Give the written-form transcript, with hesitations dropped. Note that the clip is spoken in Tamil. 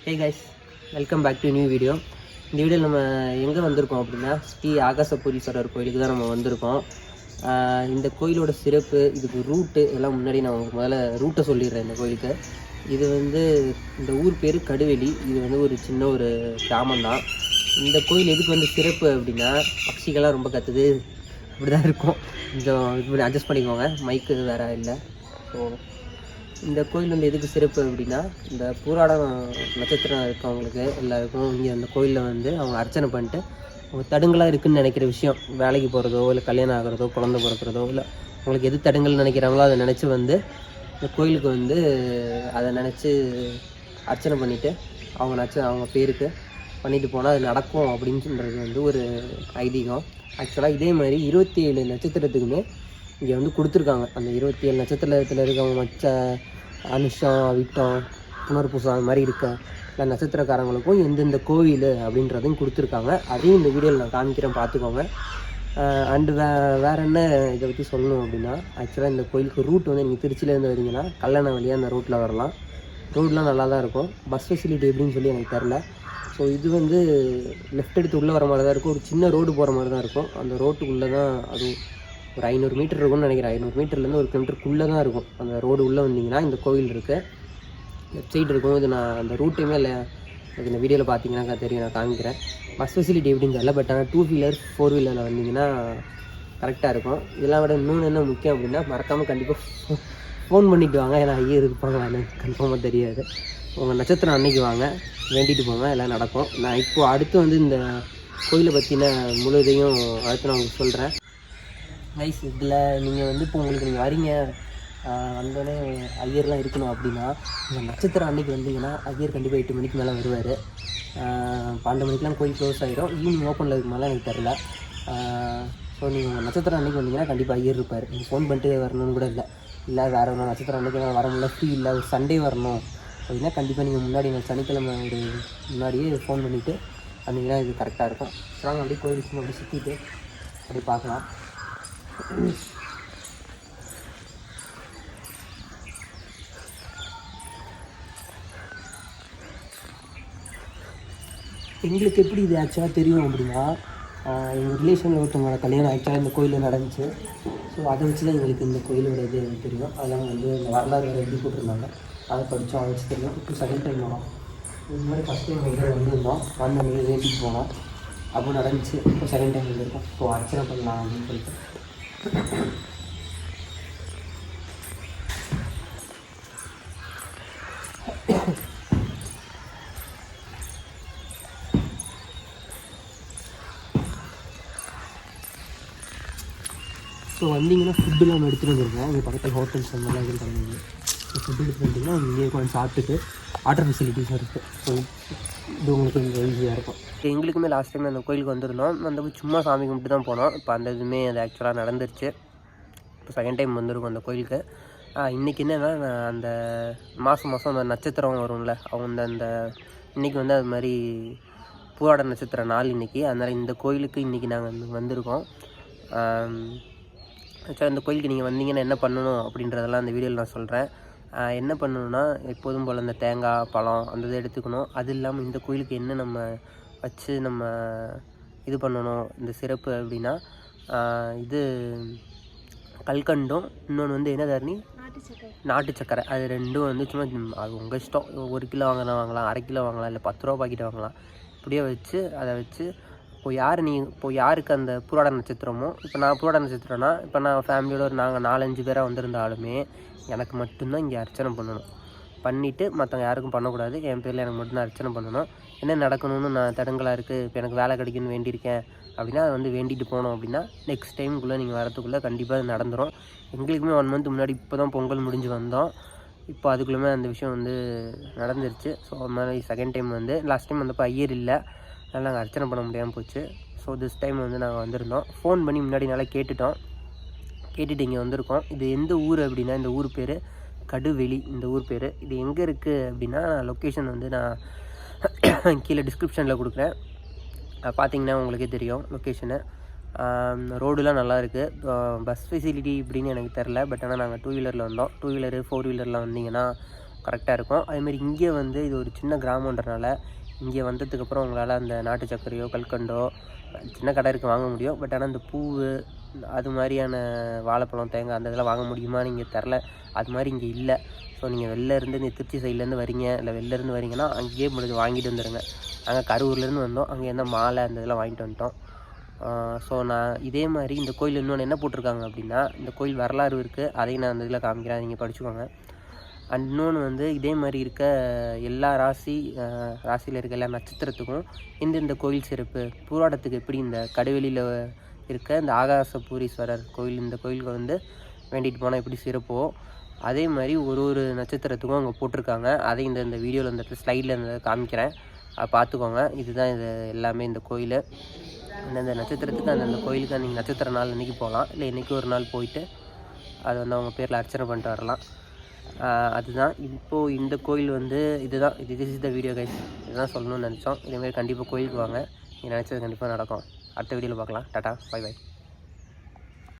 Hey guys, welcome back to new video. இந்த வீடியோவில் நம்ம எங்கே வந்திருக்கோம் அப்படின்னா ஸ்ரீ ஆகாசபுரீஸ்வரர் கோயிலுக்கு தான் நம்ம வந்திருக்கோம். இந்த கோயிலோட சிறப்பு, இதுக்கு ரூட்டு எல்லாம் முன்னாடி நான் உங்களுக்கு முதல்ல ரூட்டை சொல்லிடுறேன். இந்த கோயிலுக்கு இது இந்த ஊர் பேர் கடுவெளி. இது ஒரு சின்ன ஒரு கிராமம் தான். இந்த கோயில் எதுக்கு சிறப்பு அப்படின்னா, பட்சிகள்லாம் ரொம்ப கத்துது, இப்படி தான் இருக்கும். கொஞ்சம் இப்படி அட்ஜஸ்ட் பண்ணிக்கோங்க, மைக்கு வேறு இல்லை. ஸோ இந்த கோயில் எதுக்கு சிறப்பு அப்படின்னா, இந்த பூராடம் நட்சத்திரம் இருக்கவங்களுக்கு எல்லாருக்கும் இங்கே அந்த கோயிலில் அவங்க அர்ச்சனை பண்ணிட்டு அவங்க தடுங்களாக இருக்குதுன்னு நினைக்கிற விஷயம், வேலைக்கு போகிறதோ இல்லை கல்யாணம் ஆகிறதோ குழந்தை பிறக்கிறதோ இல்லை அவங்களுக்கு எது தடுங்கள்னு நினைக்கிறாங்களோ அதை நினச்சி இந்த கோயிலுக்கு அதை நினச்சி அர்ச்சனை பண்ணிவிட்டு அவங்க பேருக்கு பண்ணிட்டு போனால் அது நடக்கும் அப்படின்னு சொல்கிறது ஒரு ஐதீகம். ஆக்சுவலாக இதே மாதிரி 27 நட்சத்திரத்துக்குமே இங்கே கொடுத்துருக்காங்க. அந்த 27 நட்சத்திரத்தில் இருக்கவங்க மற்ற அனுஷம், விட்டம், புனர்பூசம் அது மாதிரி இருக்க இல்லை நட்சத்திரக்காரங்களுக்கும் எந்தெந்த கோவில் அப்படின்றதையும் கொடுத்துருக்காங்க. அதையும் இந்த வீடியோவில் நான் காமிக்கிறேன், பார்த்துக்கோங்க. அண்டு வேறு என்ன இதை பற்றி சொல்லணும் அப்படின்னா, ஆக்சுவலாக இந்த கோயிலுக்கு ரூட் நீங்கள் திருச்சியிலேருந்து வரீங்கன்னா கல்லணை வழியாக அந்த ரூட்டில் வரலாம். ரோடெலாம் நல்லா தான் இருக்கும். பஸ் ஃபெசிலிட்டி எப்படின்னு சொல்லி எனக்கு தெரில. ஸோ இது லெஃப்ட் எடுத்து உள்ளே வர மாதிரி தான் இருக்கும். ஒரு சின்ன ரோடு போகிற மாதிரி தான் இருக்கும். அந்த ரோட்டுக்குள்ளே தான் அதுவும் ஒரு 500 மீட்டர் இருக்கும்னு நினைக்கிறேன். 500 மீட்டர்லேருந்து 1 கிலோமீட்டருக்குள்ளே தான் இருக்கும் அந்த ரோடு. உள்ளே வந்தீங்கன்னா இந்த கோவில் இருக்குது, லெஃப்ட் சைடு இருக்கும். இது நான் அந்த ரூட்டையுமே இல்லை இந்த வீடியோவில் பார்த்தீங்கன்னா தெரியும், நான் காமிக்கிறேன். பஸ் ஃபெசிலிட்டி எப்படின்னு தெரியல, பட் ஆனால் 2 வீலர் 4 வீலரில் வந்தீங்கன்னா கரெக்டாக இருக்கும். இதெல்லாம் விட இன்னொன்று என்ன முக்கியம் அப்படின்னா, மறக்காமல் கண்டிப்பாக ஃபோன் பண்ணிவிட்டு வாங்க. ஏன்னா ஐயர் இருப்பாங்களான்னு கன்ஃபார்மாக தெரியாது. உங்கள் நட்சத்திரம் அன்னைக்கு வாங்க, வேண்டிட்டு போங்க, எல்லாம் நடக்கும். நான் இப்போது அடுத்து இந்த கோயிலை பற்றின முழு இதையும் அடுத்து நான் உங்களுக்கு சொல்கிறேன். கைஸ், இதில் நீங்கள் இப்போ நீங்கள் வரீங்க, வந்தோடனே ஐயர்லாம் இருக்கணும் அப்படின்னா, இந்த நட்சத்திரம் அன்றைக்கி வந்தீங்கன்னா ஐயர் கண்டிப்பாக 8 மணிக்கு மேலே வருவார். 12 மணிக்கெலாம் கோயில் க்ளோஸ் ஆகிடும். ஈவினிங் ஓப்பனில் இருக்க மாதிரிலாம் எனக்கு தெரில. ஸோ நீங்கள் உங்கள் நட்சத்திரம் அன்றைக்கி வந்தீங்கன்னா கண்டிப்பாக ஐயர் இருப்பார். நீங்கள் ஃபோன் பண்ணிட்டு வரணும்னு கூட இல்லை வேறு ஒரு நட்சத்திரம் அன்றைக்கி வர முடியல, ஃப்ரீ இல்லை, ஒரு சண்டே வரணும் அப்படின்னா கண்டிப்பாக நீங்கள் முன்னாடி சனிக்கிழமை ஒரு முன்னாடியே ஃபோன் பண்ணிவிட்டு வந்தீங்கன்னா இது கரெக்டாக இருக்கும். ஸோ நாங்கள் அப்படியே கோயிலுக்கு அப்படி சுற்றிட்டு அப்படி பார்க்கலாம். எங்களுக்கு எப்படி இது ஆக்சுவலாக தெரியும் அப்படின்னா, எங்கள் ரிலேஷனில் ஒருத்தவங்களோட கல்யாணம் ஆக்சுவலாக இந்த கோயிலில் நடந்துச்சு. ஸோ அதை வச்சு தான் எங்களுக்கு இந்த கோயிலோட இது எனக்கு தெரியும். அதெல்லாம் இந்த வரலாறு வேறு எழுதி போட்டிருந்தாங்க, அதை படித்தோம், அதை வச்சு தெரியும். இப்போ செகண்ட் டைம் வரோம். இந்த மாதிரி ஃபஸ்ட் டைம் வந்திருந்தோம், வந்து வேண்டிட்டு போனோம், அப்போ நடந்துச்சு. இப்போ செகண்ட் டைம் வந்திருக்கோம். இப்போ அர்ச்சனை பண்ணலாம் அப்படின்னு சொல்லிட்டு. ஸோ வந்தீங்கன்னா ஃபுட்டுலாம் நம்ம எடுத்துகிட்டு வந்துருக்கோம். இங்கே பக்கத்தில் ஹோட்டல்ஸ் அந்த மாதிரிலாம் எதுவும் கிடையாது. ஸோ ஃபுட்டு எடுத்துகிட்டு வந்தீங்கன்னா இங்கே கொஞ்சம் சாப்பிட்டுட்டு வாட்டர் ஃபெசிலிட்டிஸும் இருக்குது. ஸோ இது உங்களுக்கு கொஞ்சம் ஈஸியாக இருக்கும். எங்களுக்குமே லாஸ்ட் டைம் அந்த கோயிலுக்கு வந்திருந்தோம். சும்மா சாமி கும்பிட்டு தான் போனோம். இப்போ அந்த இதுவுமே அது ஆக்சுவலாக நடந்துருச்சு. இப்போ செகண்ட் டைம் வந்திருக்கோம் அந்த கோயிலுக்கு. இன்றைக்கி என்னென்னா, அந்த மாதம் அந்த நட்சத்திரம் வரும்ல, அவங்க அந்த இன்றைக்கி அது மாதிரி பூராட நட்சத்திர நாள் இன்றைக்கி. அதனால் இந்த கோயிலுக்கு இன்றைக்கி நாங்கள் வந்திருக்கோம். ஆக்சுவலாக இந்த கோயிலுக்கு நீங்கள் வந்தீங்கன்னா என்ன பண்ணணும் அப்படின்றதெல்லாம் அந்த வீடியோவில் நான் சொல்கிறேன். என்ன பண்ணணுன்னா, எப்போதும் போல் இந்த தேங்காய், பழம் அந்த இதை எடுத்துக்கணும். அது இல்லாமல் இந்த கோயிலுக்கு என்ன நம்ம வச்சு நம்ம இது பண்ணணும், இந்த சிறப்பு அப்படின்னா, இது கல்கண்டும், இன்னொன்று என்ன தரணி, நாட்டு சக்கரை. அது ரெண்டும் சும்மா அது உங்கள் இஷ்டம். 1 கிலோ வாங்கலாம், 1/2 கிலோ வாங்கலாம், இல்லை 10 ரூபா பாக்கெட் வாங்கலாம். இப்படியே வச்சு அதை வச்சு இப்போ யாருக்கு அந்த பூராட நட்சத்திரமோ, இப்போ நான் பூராட நட்சத்திரம்னா, இப்போ நான் ஃபேமிலியோட நாங்கள் 4-5 பேராக வந்திருந்தாலுமே எனக்கு மட்டும்தான் இங்கே அர்ச்சனை பண்ணணும். பண்ணிவிட்டு மற்றவங்க யாருக்கும் பண்ணக்கூடாது. என் பேரில் எனக்கு மட்டும்தான் அர்ச்சனை பண்ணணும். என்ன நடக்கணும்னு நான் தடங்களாக இருக்குது, இப்போ எனக்கு வேலை கிடைக்குன்னு வேண்டியிருக்கேன் அப்படின்னா அதை வேண்டிட்டு போனோம் அப்படின்னா நெக்ஸ்ட் டைமுக்குள்ளே நீங்கள் வரத்துக்குள்ளே கண்டிப்பாக அது நடந்துடும். எங்களுக்குமே 1 மந்த் முன்னாடி இப்போ தான் பொங்கல் முடிஞ்சு வந்தோம். இப்போ அதுக்குள்ளே அந்த விஷயம் நடந்துருச்சு. ஸோ அது மாதிரி செகண்ட் டைம் லாஸ்ட் டைம் வந்தப்போ ஐயர் இல்லை, அதனால் நாங்கள் அர்ச்சனை பண்ண முடியாமல் போச்சு. ஸோ திஸ் டைம் நாங்கள் வந்திருந்தோம். ஃபோன் பண்ணி முன்னாடி நல்லா கேட்டுட்டு இங்கே வந்திருக்கோம். இது எந்த ஊர் அப்படின்னா, இந்த ஊர் பேர் கடுவெளி. இந்த ஊர் பேர் இது எங்கே இருக்குது அப்படின்னா, லொக்கேஷன் நான் கீழே டிஸ்கிரிப்ஷனில் கொடுக்குறேன், பார்த்தீங்கன்னா உங்களுக்கே தெரியும் லொக்கேஷனு. ரோடுலாம் நல்லா இருக்குது. பஸ் ஃபெசிலிட்டி இப்படின்னு எனக்கு தெரில, பட் ஆனால் நாங்கள் 2 வீலரில் வந்தோம். 2 வீலரு 4 வீலரில் வந்தீங்கன்னா கரெக்டாக இருக்கும். அதேமாதிரி இங்கே வந்து இது ஒரு சின்ன கிராமன்றனால இங்கே வந்ததுக்கப்புறம் உங்களால் அந்த நாட்டு சர்க்கரையோ கல்கண்டோ சின்ன கடை இருக்குது வாங்க முடியும். பட் ஆனால் இந்த பூவு அது மாதிரியான வாழைப்பழம் தேங்காய் அந்த இதெல்லாம் வாங்க முடியுமா நீங்கள் தெரில. அது மாதிரி இங்கே இல்லை. ஸோ நீங்கள் வெளிலேருந்து இந்த திருச்சி சைட்லேருந்து வரீங்க இல்லை வெளிலேருந்து வரீங்கன்னா அங்கேயே முடிஞ்சு வாங்கிட்டு வந்துடுங்க. நாங்கள் கரூர்லேருந்து வந்தோம், அங்கே என்ன மாலை அந்த இதெல்லாம் வாங்கிட்டு வந்துட்டோம். ஸோ நான் இதே மாதிரி இந்த கோயில் இன்னொன்று என்ன போட்டிருக்காங்க அப்படின்னா, இந்த கோயில் வரலாறு இருக்குது, அதையும் நான் அந்த இதில் காமிக்கிறேன், நீங்கள் படிச்சுக்கோங்க. அண்ட் இன்னொன்று வந்து இதே மாதிரி இருக்க எல்லா ராசியில் இருக்க எல்லா நட்சத்திரத்துக்கும் இந்த கோயில் சிறப்பு. பூராடத்துக்கு எப்படி இந்த கடுவெளியில் இருக்க இந்த ஆகாசபூரீஸ்வரர் கோயில், இந்த கோயிலுக்கு வந்து வேண்டிட்டு போனால் எப்படி சிறப்போ அதே மாதிரி ஒரு நட்சத்திரத்துக்கும் அங்கே போட்டிருக்காங்க. அதை இந்த வீடியோவில் இந்த ஸ்லைடில் இந்த காமிக்கிறேன், அதை பார்த்துக்கோங்க. இதுதான் இது எல்லாமே இந்த கோயில். அந்தந்த நட்சத்திரத்துக்கு அந்தந்த கோயிலுக்கு நீங்கள் நட்சத்திர நாள் அன்றைக்கி போகலாம், இல்லை இன்றைக்கி ஒரு நாள் போயிட்டு அதை வந்து அவங்க பேரில் அர்ச்சனை பண்ணிட்டு வரலாம். அதுதான் இப்போது இந்த கோயில் வந்து இதுதான். This is the video guys. இதுதான் சொல்லணும்னு நினச்சோம். இதேமாதிரி கண்டிப்பாக கோயிலுக்கு வாங்க, நீங்கள் நினச்சது கண்டிப்பாக நடக்கும். அடுத்த வீடியோவில் பார்க்கலாம். Tata, bye by.